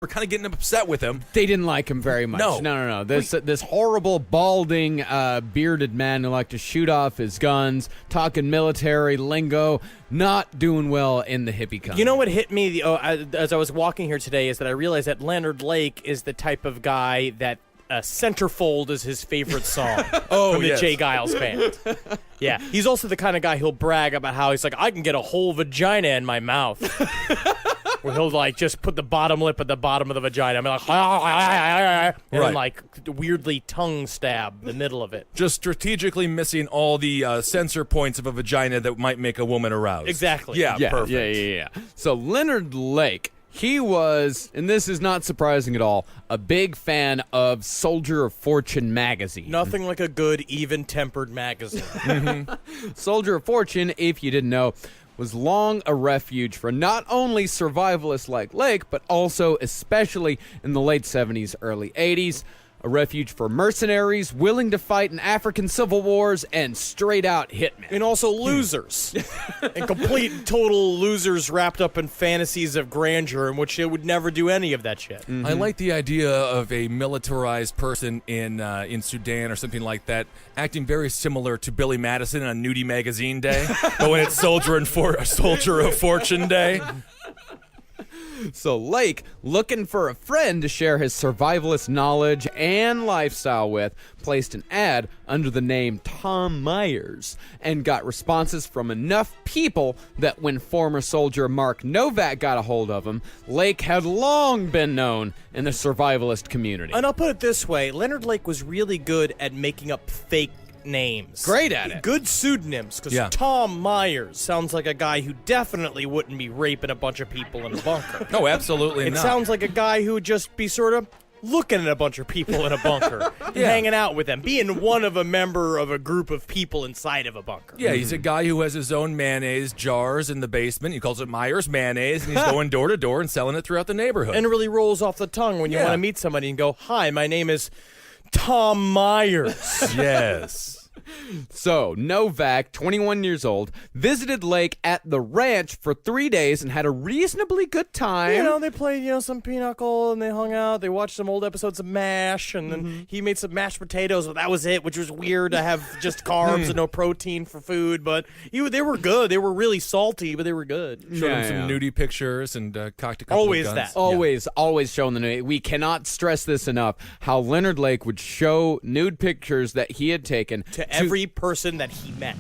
were kind of getting upset with him. They didn't like him very much. No. This horrible, balding, bearded man who liked to shoot off his guns, talking military lingo, not doing well in the hippie country. You know what hit me as I was walking here today is that I realized that Leonard Lake is the type of guy that Centerfold is his favorite song from the Jay Giles Band. Yeah, he's also the kind of guy who'll brag about how he's like, I can get a whole vagina in my mouth. Where he'll like just put the bottom lip at the bottom of the vagina. I'm like, and then like weirdly tongue stab the middle of it. Just strategically missing all the sensor points of a vagina that might make a woman aroused. Exactly. Yeah, perfect. Yeah. So Leonard Lake, he was, and this is not surprising at all, a big fan of Soldier of Fortune magazine. Nothing like a good, even-tempered magazine. Soldier of Fortune, if you didn't know, was long a refuge for not only survivalists like Lake, but also, especially in the late 70s, early 80s, a refuge for mercenaries willing to fight in African civil wars and straight-out hitmen. And also losers. And complete, total losers wrapped up in fantasies of grandeur in which they would never do any of that shit. I like the idea of a militarized person in Sudan or something like that acting very similar to Billy Madison on Nudie Magazine Day, but when it's Soldier of Fortune Day. So Lake, looking for a friend to share his survivalist knowledge and lifestyle with, placed an ad under the name Tom Myers and got responses from enough people that when former soldier Mark Novak got a hold of him, Lake had long been known in the survivalist community. And I'll put it this way, Leonard Lake was really good at making up fake names. Great at it. Good pseudonyms, because Tom Myers sounds like a guy who definitely wouldn't be raping a bunch of people in a bunker. No, absolutely It not. sounds like a guy who would just be sort of looking at a bunch of people in a bunker, hanging out with them, being one of a member of a group of people inside of a bunker. Yeah, he's a guy who has his own mayonnaise jars in the basement. He calls it Myers Mayonnaise, and he's going door to door and selling it throughout the neighborhood. And it really rolls off the tongue when you want to meet somebody and go, hi, my name is Tom Myers. Yes. So, Novak, 21 years old, visited Lake at the ranch for 3 days and had a reasonably good time. You know, they played, some pinochle, and they hung out. They watched some old episodes of MASH, and then he made some mashed potatoes, but that was it, which was weird to have just carbs and no protein for food. But they were good. They were really salty, but they were good. Showed him some nudie pictures and cocked a couple Always of guns. that. Always showing the nude. We cannot stress this enough, how Leonard Lake would show nude pictures that he had taken To every person that he met.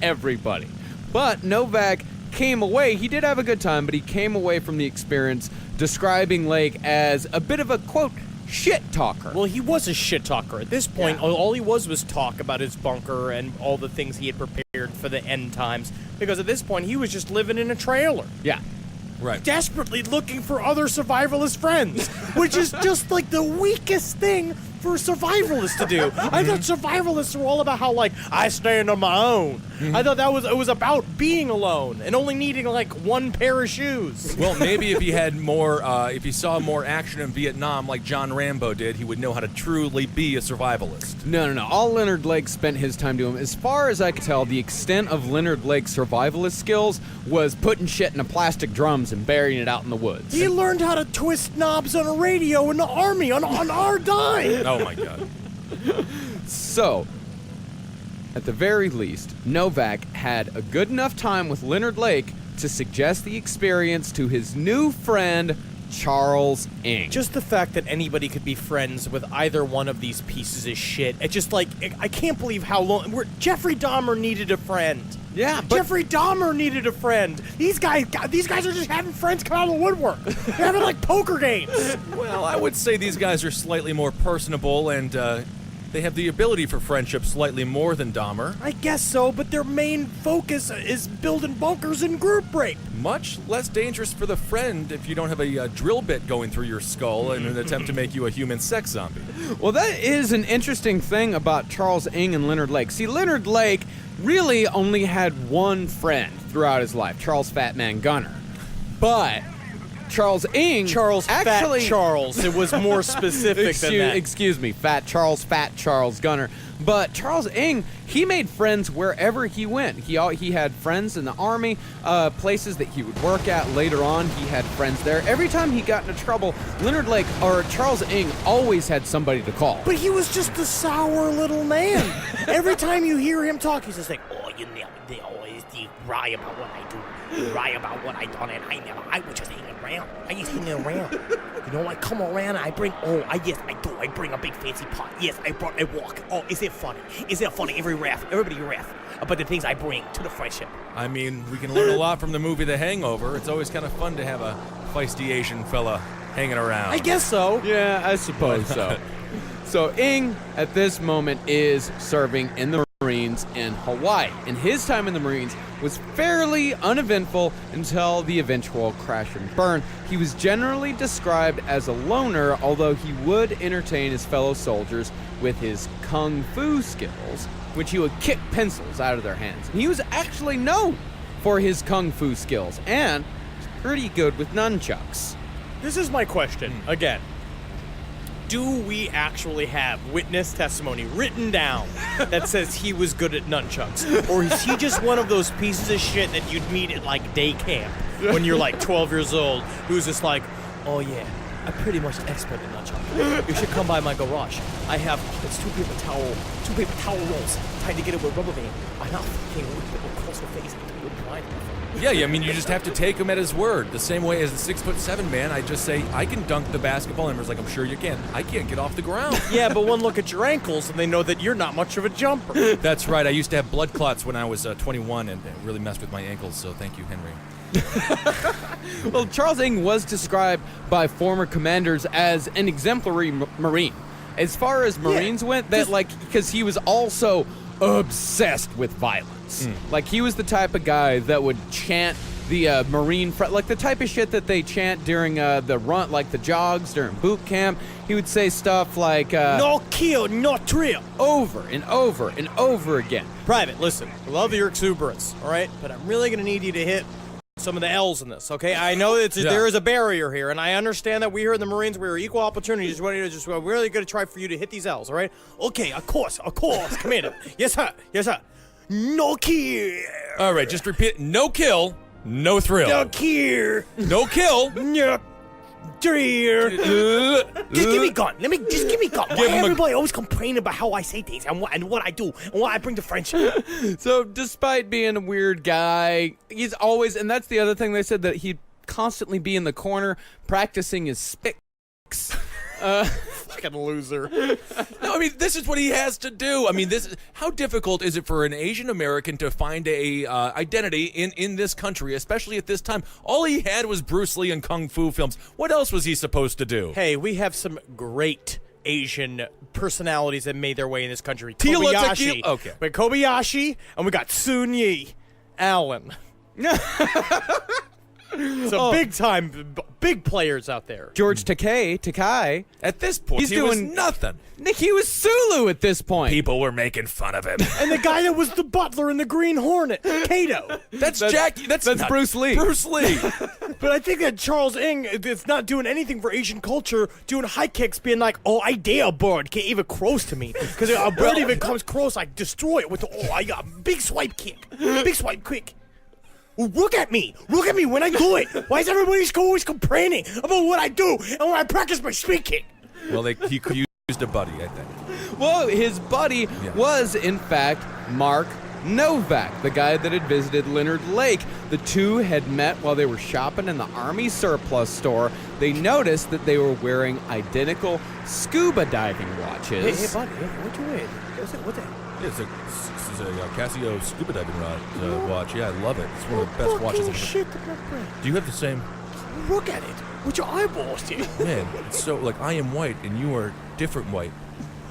everybody. But Novak came away. He did have a good time, but he came away from the experience describing Lake as a bit of a, quote, shit talker. Well, he was a shit talker. At this point, all he was talk about his bunker and all the things he had prepared for the end times. Because at this point, he was just living in a trailer. Yeah. Right. Desperately looking for other survivalist friends, which is just like the weakest thing for survivalists to do. I thought survivalists were all about how, like, I stand on my own. I thought it was about being alone and only needing, like, one pair of shoes. Well, maybe if he had more, if he saw more action in Vietnam like John Rambo did, he would know how to truly be a survivalist. No. All Leonard Lake spent his time doing, as far as I could tell, the extent of Leonard Lake's survivalist skills was putting shit in a plastic drums and burying it out in the woods. He learned how to twist knobs on a radio in the army on our dime. Oh, my God. So, at the very least, Novak had a good enough time with Leonard Lake to suggest the experience to his new friend, Charles Ng. Just the fact that anybody could be friends with either one of these pieces of shit. It's just like, I can't believe how long... Jeffrey Dahmer needed a friend. Yeah, but Jeffrey Dahmer needed a friend. These guys are just having friends come out of the woodwork. They're having, like, poker games. Well, I would say these guys are slightly more personable, and they have the ability for friendship slightly more than Dahmer. I guess so, but their main focus is building bunkers and group rape. Much less dangerous for the friend if you don't have a drill bit going through your skull in an attempt to make you a human sex zombie. well, that is an interesting thing about Charles Ng and Leonard Lake. See, Leonard Lake really only had one friend throughout his life, Charles Fat Man Gunner. But Charles Ng. Fat Charles. It was more specific than that. Excuse me, Fat Charles Gunner. But Charles Ng, he made friends wherever he went. He had friends in the army, places that he would work at later on. He had friends there. Every time he got into trouble, Leonard Lake or Charles Ng always had somebody to call. But he was just a sour little man. Every time you hear him talk, he's just like, oh, you know, they always lie about what I do. Lie about what I done, and I was just hanging around. I just hanging around. You know, I come around and I bring, yes, I do. I bring a big fancy pot. Yes, I brought a walk. Oh, is it funny? Is it funny? Everybody laugh about the things I bring to the friendship. I mean, we can learn a lot from the movie The Hangover. It's always kind of fun to have a feisty Asian fella hanging around. I guess so. Yeah, I suppose so. So Ng, at this moment, is serving in the Marines in Hawaii. And his time in the Marines was fairly uneventful until the eventual crash and burn. He was generally described as a loner, although he would entertain his fellow soldiers with his kung fu skills, which he would kick pencils out of their hands. And he was actually known for his kung fu skills and pretty good with nunchucks. This is my question, again. Do we actually have witness testimony written down that says he was good at nunchucks? Or is he just one of those pieces of shit that you'd meet at, like, day camp when you're, like, 12 years old, who's just like, oh, yeah, I'm pretty much an expert at nunchucks. You should come by my garage. I have, it's two paper towel rolls tied together with rubber band. I'm not fucking across the face and wood blind. Yeah, I mean, you just have to take him at his word. The same way as the 6'7" man, I just say, I can dunk the basketball. And everyone's like, I'm sure you can. I can't get off the ground. Yeah, but one look at your ankles and they know that you're not much of a jumper. That's right. I used to have blood clots when I was 21, and it really messed with my ankles, so thank you, Henry. Well, Charles Ng was described by former commanders as an exemplary Marine. As far as Marines went, that because he was also obsessed with violence. Like, he was the type of guy that would chant the Marine, like the type of shit that they chant during the run, like the jogs during boot camp. He would say stuff like, no kill, no thrill. Over and over and over again. Private, listen, I love your exuberance, all right? But I'm really going to need you to hit some of the L's in this, okay? I know there is a barrier here, and I understand that we here in the Marines, we're equal opportunities. We're really going to try for you to hit these L's, all right? Okay, of course, Commander. Yes, sir. No kill. All right, just repeat. No kill, no thrill. No kill. No kill. No thrill. Just give me gun. Just give me gun. Why everybody always complain about how I say things and what I do and what I bring to friendship? So, despite being a weird guy, he's always, and that's the other thing they said, that he'd constantly be in the corner practicing his spicks. Fucking loser. No, I mean, this is what he has to do. I mean, how difficult is it for an Asian American to find a identity in this country, especially at this time? All he had was Bruce Lee and Kung Fu films. What else was he supposed to do? Hey, we have some great Asian personalities that made their way in this country. Tila Kobayashi. Okay. We got Kobayashi, and we got Sun Yi Allen. So big players out there. George Takei. At this point, he was nothing. He was Sulu at this point. People were making fun of him. And the guy that was the butler in the Green Hornet, Kato. That's Jackie. That's Bruce Lee. Bruce Lee. But I think that Charles Ng is not doing anything for Asian culture, doing high kicks, being like, oh, I dare a bird can't even close to me. Because a bird even comes close, I destroy it with I got a big swipe kick. Big swipe quick. Look at me when I do it. Why is everybody always complaining about what I do and when I practice my speaking? Well, he could used a buddy, I think. Well, his buddy was, in fact, Mark Novak, the guy that had visited Leonard Lake. The two had met while they were shopping in the Army surplus store. They noticed that they were wearing identical scuba diving watches. Hey, buddy, what you wearing? What's that? Yeah, it's a Casio scuba diving rod watch. Yeah, I love it. It's one of the best watches I've shit, Do you have the same? Look at it. With your eyeballs, dude. Man, it's so, like, I am white and you are different white.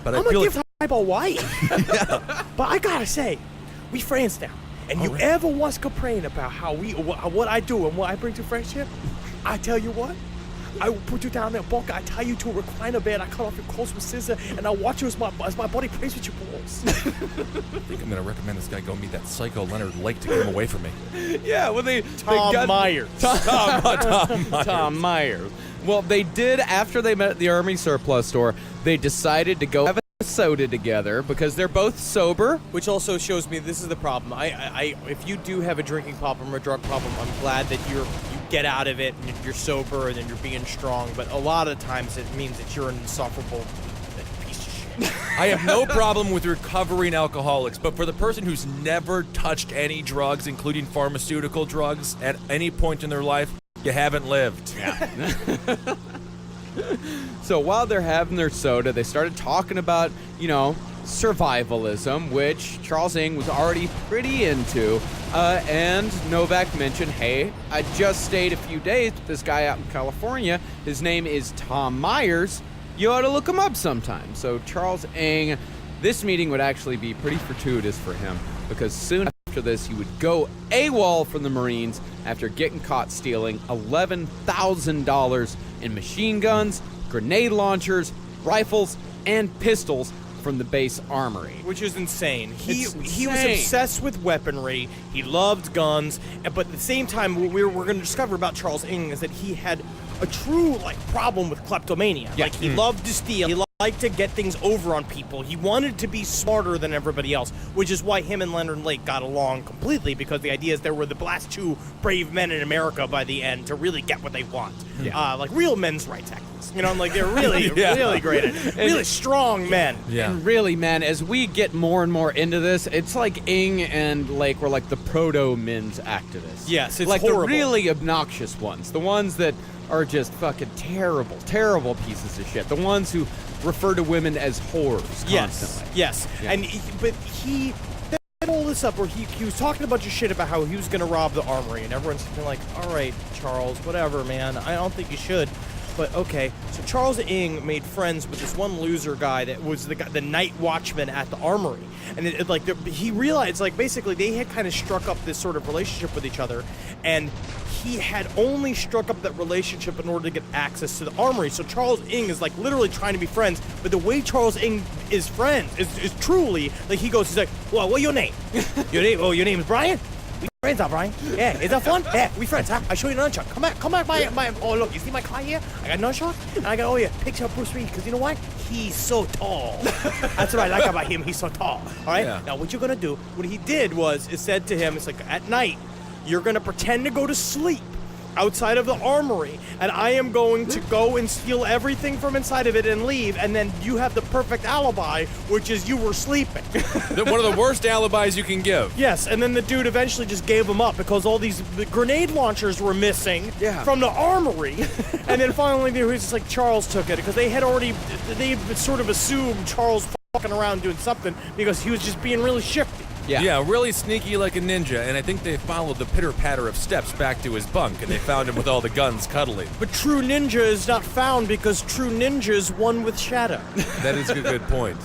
But I'm I feel a different type of white. Yeah. But I gotta say, we friends now. And you ever once complain about what I do and what I bring to friendship? I tell you what, I will put you down in a bunker. I tie you to a recliner bed. I cut off your clothes with scissors, and I'll watch you as my body prays with your balls. I think I'm going to recommend this guy go meet that psycho Leonard Lake to get him away from me. Yeah, well, Tom Myers. Tom Myers. Well, they did, after they met at the Army surplus store, they decided to go have a soda together because they're both sober. Which also shows me this is the problem. If you do have a drinking problem or a drug problem, I'm glad that you get out of it and you're sober and then you're being strong. But a lot of times it means that you're an insufferable piece of shit. I have no problem with recovering alcoholics, but for the person who's never touched any drugs, including pharmaceutical drugs, at any point in their life, you haven't lived. Yeah. So while they're having their soda, they started talking about, survivalism, which Charles Ng was already pretty into. And Novak mentioned, hey, I just stayed a few days with this guy out in California. His name is Tom Myers. You ought to look him up sometime. So Charles Ng, this meeting would actually be pretty fortuitous for him because soon after this, he would go AWOL from the Marines after getting caught stealing $11,000 in machine guns, grenade launchers, rifles, and pistols from the base armory. Which is insane. He It's was insane. obsessed with weaponry. He loved guns. But at the same time, what we're going to discover about Charles Ng is that he had a true problem with kleptomania. Yeah. Like he loved to steal. He liked to get things over on people. He wanted to be smarter than everybody else, which is why him and Leonard Lake got along completely, because the idea is they were the last two brave men in America by the end to really get what they want. Yeah. Like real men's rights activists. Like they're really, Yeah. really great at it. Really strong men. Yeah. And really, man, as we get more and more into this, it's like Ng and Lake were like the proto-men's activists. Yes, it's like horrible. the really obnoxious ones. The ones that are just fucking terrible, terrible pieces of shit. The ones who refer to women as whores constantly. Yes. Yeah. And he set all this up where he was talking a bunch of shit about how he was going to rob the armory, and everyone's been like, all right, Charles, whatever, man. I don't think you should. But okay, so Charles Ng made friends with this one loser guy that was the night watchman at the armory, and he realized basically they had kind of struck up this sort of relationship with each other, and he had only struck up that relationship in order to get access to the armory. So Charles Ng is literally trying to be friends, but the way Charles Ng is friends is truly he's like, well, what's your name? Your name is Brian? We friends, huh, Brian? Yeah, is that fun? Yeah, we friends, huh? I show you the nunchuck. Come back, my. Oh, look, you see my car here? I got a nunchuck, and I got picture of Bruce Lee, because you know why? He's so tall. That's what I like about him. He's so tall. All right. Yeah. Now, what you're gonna do? What he did was, it said to him, it's like at night, you're gonna pretend to go to sleep outside of the armory, and I am going to go and steal everything from inside of it and leave, and then you have the perfect alibi, which is you were sleeping. One of the worst alibis you can give. Yes, and then the dude eventually just gave him up because all the grenade launchers were missing from the armory, and then finally it was just like Charles took it, because they sort of assumed Charles fucking around doing something because he was just being really shifty. Yeah, really sneaky like a ninja, and I think they followed the pitter-patter of steps back to his bunk, and they found him with all the guns cuddling. But true ninja is not found because true ninjas won with shadow. That is a good point.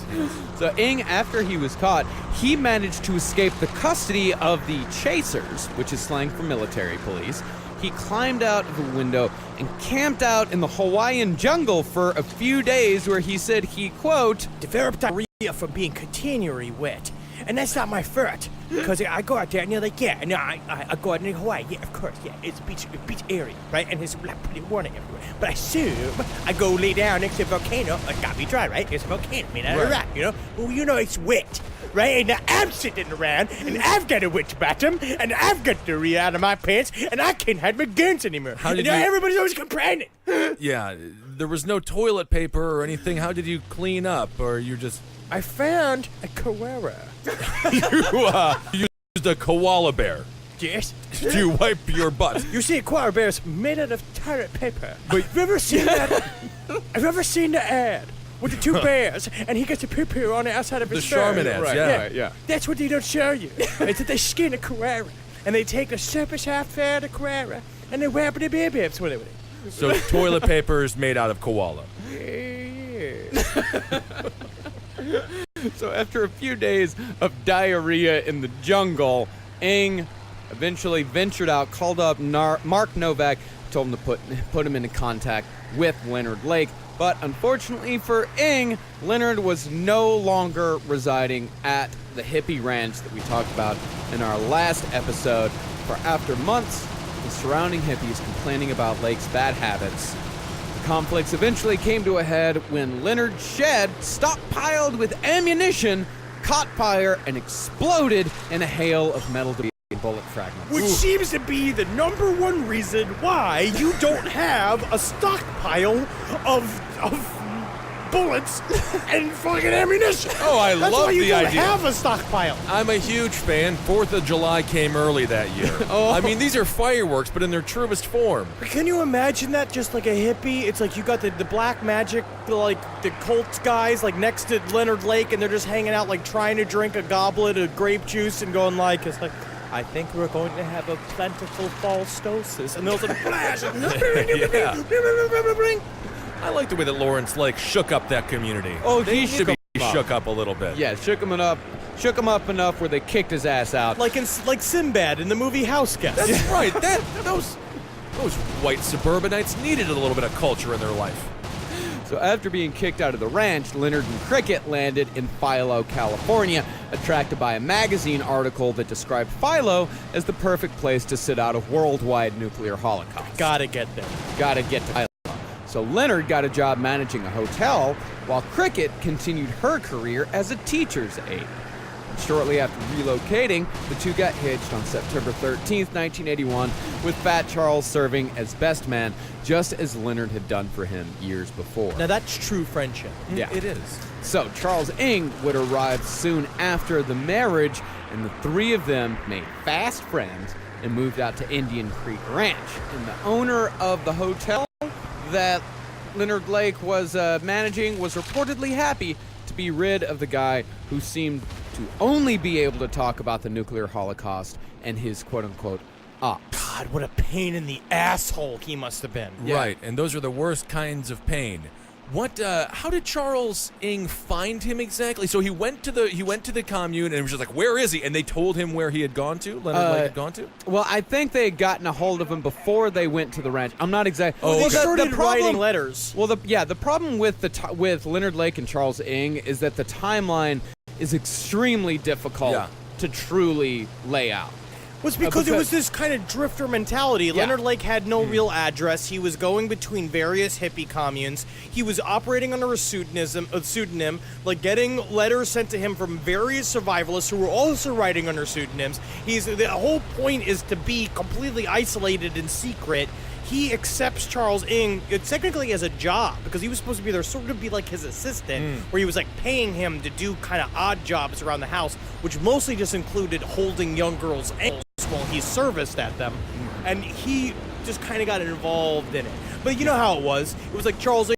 So Ng, after he was caught, he managed to escape the custody of the chasers, which is slang for military police. He climbed out of the window and camped out in the Hawaiian jungle for a few days, where he said he, quote, Developed diarrhea from being continually wet. And that's not my fault, because I go out there and they're like, yeah, no, I go out in Hawaii, yeah, of course, yeah, it's a beach area, right? And there's pretty water everywhere. But I assume I go lay down next to a volcano, it gotta be dry, right? It's a volcano made out of rock, Well, it's wet, right? And now I'm sitting around, and I've got a wet bottom, and I've got diarrhea out of my pants, and I can't hide my guns anymore. Everybody's always complaining. Yeah, there was no toilet paper or anything. How did you clean up, or you just... I found a koala. You used a koala bear Yes. to wipe your butt. You see, a koala bear is made out of toilet paper. But have you ever seen that? Have you ever seen the ad with the two bears, and he gets a poo-poo on the outside of his The fur? Charmin ads, yeah. That's what they don't show you. It's that they skin a koala, and they take the surface half of the koala, and they wrap it in bear bibs with it. So toilet paper is made out of koala. So after a few days of diarrhea in the jungle, Ng eventually ventured out, called up Mark Novak, told him to put him into contact with Leonard Lake. But unfortunately for Ng, Leonard was no longer residing at the hippie ranch that we talked about in our last episode. For after months, the surrounding hippies complaining about Lake's bad habits, the conflicts eventually came to a head when Leonard's shed, stockpiled with ammunition, caught fire and exploded in a hail of metal debris and bullet fragments. Which seems to be the number one reason why you don't have a stockpile of bullets and fucking ammunition. Oh, I That's love why you the don't idea. have a stockpile. I'm a huge fan. 4th of July came early that year. Oh. I mean, these are fireworks, but in their truest form. But can you imagine that? Just like a hippie, it's like you got the black magic, like the cult guys, like next to Leonard Lake, and they're just hanging out, like trying to drink a goblet of grape juice and going like, it's like, I think we're going to have a plentiful fall solstice, and they'll sort of flash. I like the way that Lawrence Lake shook up that community. Oh, they he should be shook 'em up. shook up a little bit. Yeah, shook him up enough where they kicked his ass out. like Sinbad in the movie House Guest. That's right. Those white suburbanites needed a little bit of culture in their life. So after being kicked out of the ranch, Leonard and Cricket landed in Philo, California, attracted by a magazine article that described Philo as the perfect place to sit out a worldwide nuclear holocaust. Gotta get there. Gotta get to Philo. So Leonard got a job managing a hotel, while Cricket continued her career as a teacher's aide. And shortly after relocating, the two got hitched on September 13th, 1981, with Fat Charles serving as best man, just as Leonard had done for him years before. Now that's true friendship. Yeah. It is. So Charles Ng would arrive soon after the marriage, and the three of them made fast friends and moved out to Indian Creek Ranch. And the owner of the hotel that Leonard Lake was managing was reportedly happy to be rid of the guy who seemed to only be able to talk about the nuclear holocaust and his quote-unquote ops. God, what a pain in the asshole he must have been. Yeah. Right, and those are the worst kinds of pain. How did Charles Ng find him exactly? So he went to the commune and was just like, where is he? And they told him where he had gone to. Leonard Lake had gone to. Well, I think they had gotten a hold of him before they went to the ranch. I'm not exactly. Oh, They okay. started writing letters. Well, the problem with with Leonard Lake and Charles Ng is that the timeline is extremely difficult Yeah. to truly lay out. Was because it was this kind of drifter mentality. Leonard Lake had no real address. He was going between various hippie communes. He was operating under a pseudonym, like getting letters sent to him from various survivalists who were also writing under pseudonyms. The whole point is to be completely isolated and secret. He accepts Charles Ng technically as a job because he was supposed to be there, sort of be like his assistant, where he was like paying him to do kind of odd jobs around the house, which mostly just included holding young girls' ankles while he serviced at them, and he just kind of got involved in it. But you know how it was. It was like Charles Ng